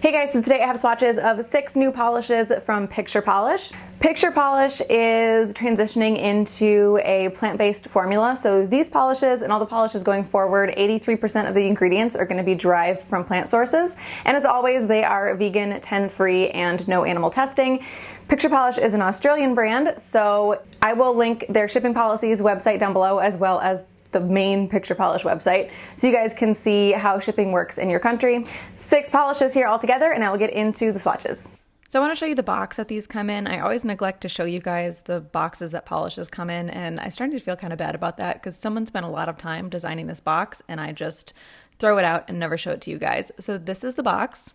Hey guys, so today I have swatches of 6 new polishes from Picture Polish. Picture Polish is transitioning into a plant-based formula, so these polishes and all the polishes going forward, 83% of the ingredients are going to be derived from plant sources, and as always they are vegan, 10-free, and no animal testing. Picture Polish is an Australian brand, so I will link their shipping policies website down below as well as the main Picture Polish website, so you guys can see how shipping works in your country. 6 polishes here all together, and I will get into the swatches. So I want to show you the box that these come in. I always neglect to show you guys the boxes that polishes come in, and I started to feel kind of bad about that because someone spent a lot of time designing this box and I just throw it out and never show it to you guys. So this is the box.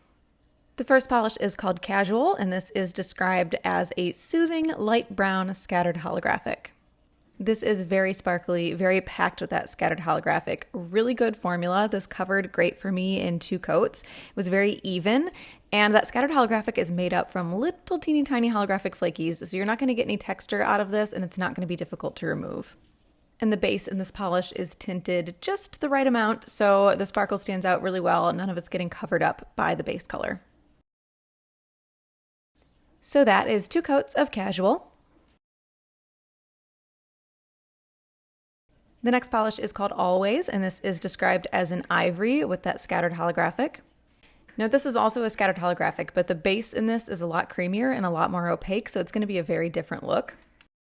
The first polish is called Casual, and this is described as a soothing light brown scattered holographic. This is very sparkly, very packed with that scattered holographic. Really good formula. This covered great for me in 2 coats. It was very even, and that scattered holographic is made up from little teeny tiny holographic flakies, so you're not going to get any texture out of this, and it's not going to be difficult to remove. And the base in this polish is tinted just the right amount, so the sparkle stands out really well. None of it's getting covered up by the base color. So that is 2 coats of Casual. The next polish is called Always, and this is described as an ivory with that scattered holographic. Now this is also a scattered holographic, but the base in this is a lot creamier and a lot more opaque, so it's going to be a very different look.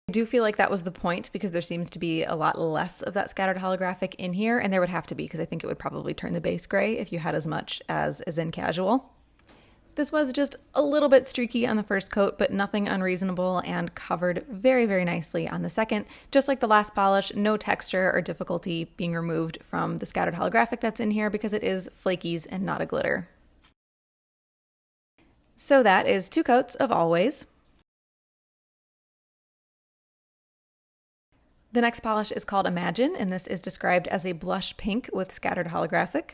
I do feel like that was the point because there seems to be a lot less of that scattered holographic in here, and there would have to be because I think it would probably turn the base gray if you had as much as in Casual. This was just a little bit streaky on the first coat, but nothing unreasonable, and covered very, very nicely on the second. Just like the last polish, no texture or difficulty being removed from the scattered holographic that's in here because it is flakies and not a glitter. So that is 2 coats of Always. The next polish is called Imagine, and this is described as a blush pink with scattered holographic.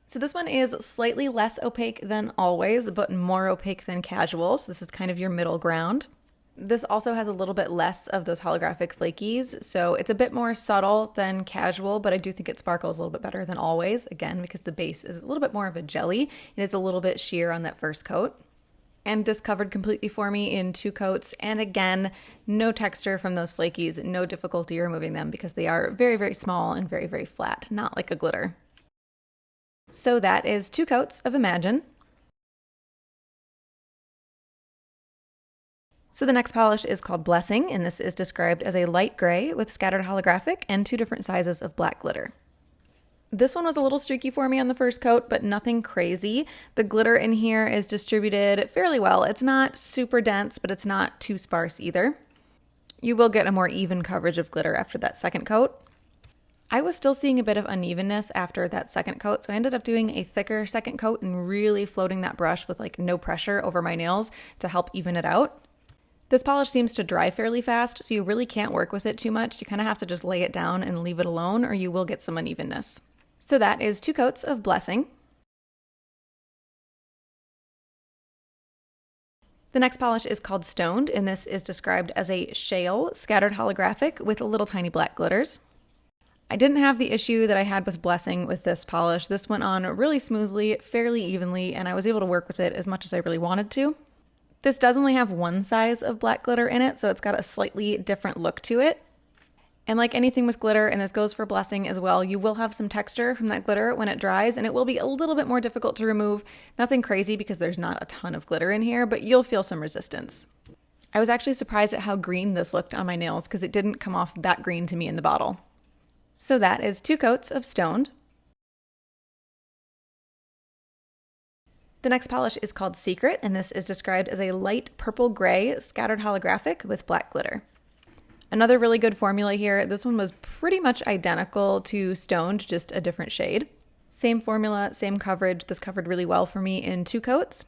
So this one is slightly less opaque than Always, but more opaque than Casual, so this is kind of your middle ground. This also has a little bit less of those holographic flakies, so it's a bit more subtle than Casual, but I do think it sparkles a little bit better than Always, again, because the base is a little bit more of a jelly. It is a little bit sheer on that first coat. And this covered completely for me in 2 coats, and again, no texture from those flakies, no difficulty removing them because they are very, very small and very, very flat, not like a glitter. So that is 2 coats of Imagine. So the next polish is called Blessing, and this is described as a light gray with scattered holographic and 2 different sizes of black glitter. This one was a little streaky for me on the first coat, but nothing crazy. The glitter in here is distributed fairly well. It's not super dense, but it's not too sparse either. You will get a more even coverage of glitter after that second coat. I was still seeing a bit of unevenness after that second coat, so I ended up doing a thicker second coat and really floating that brush with like no pressure over my nails to help even it out. This polish seems to dry fairly fast, so you really can't work with it too much. You kind of have to just lay it down and leave it alone, or you will get some unevenness. So that is 2 coats of Blessing. The next polish is called Stoned, and this is described as a shale scattered holographic with little tiny black glitters. I didn't have the issue that I had with Blessing with this polish. This went on really smoothly, fairly evenly, and I was able to work with it as much as I really wanted to. This does only have 1 size of black glitter in it, so it's got a slightly different look to it. And like anything with glitter, and this goes for Blessing as well, you will have some texture from that glitter when it dries, and it will be a little bit more difficult to remove. Nothing crazy because there's not a ton of glitter in here, but you'll feel some resistance. I was actually surprised at how green this looked on my nails because it didn't come off that green to me in the bottle. So that is 2 coats of Stoned. The next polish is called Secret, and this is described as a light purple gray scattered holographic with black glitter. Another really good formula here. This one was pretty much identical to Stoned, just a different shade. Same formula, same coverage. This covered really well for me in 2 coats.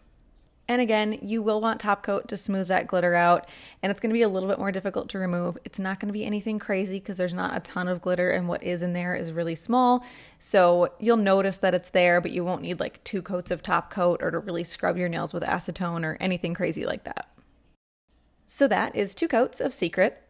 And again, you will want top coat to smooth that glitter out, and it's going to be a little bit more difficult to remove. It's not going to be anything crazy because there's not a ton of glitter, and what is in there is really small. So you'll notice that it's there, but you won't need like 2 coats of top coat or to really scrub your nails with acetone or anything crazy like that. So that is 2 coats of Secret.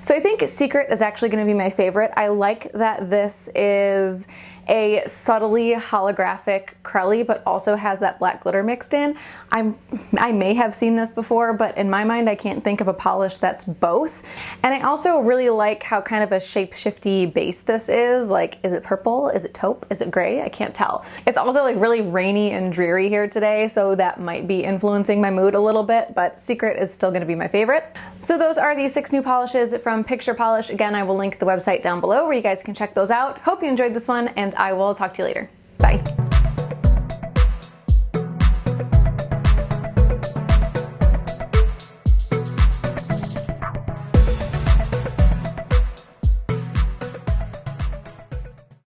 So I think Secret is actually going to be my favorite. I like that this is a subtly holographic Crelly, but also has that black glitter mixed in. I may have seen this before, but in my mind I can't think of a polish that's both. And I also really like how kind of a shape-shifty base this is. Like, is it purple? Is it taupe? Is it gray? I can't tell. It's also like really rainy and dreary here today, so that might be influencing my mood a little bit, but Secret is still gonna be my favorite. So those are the 6 new polishes from Picture Polish. Again, I will link the website down below where you guys can check those out. Hope you enjoyed this one, and I will talk to you later.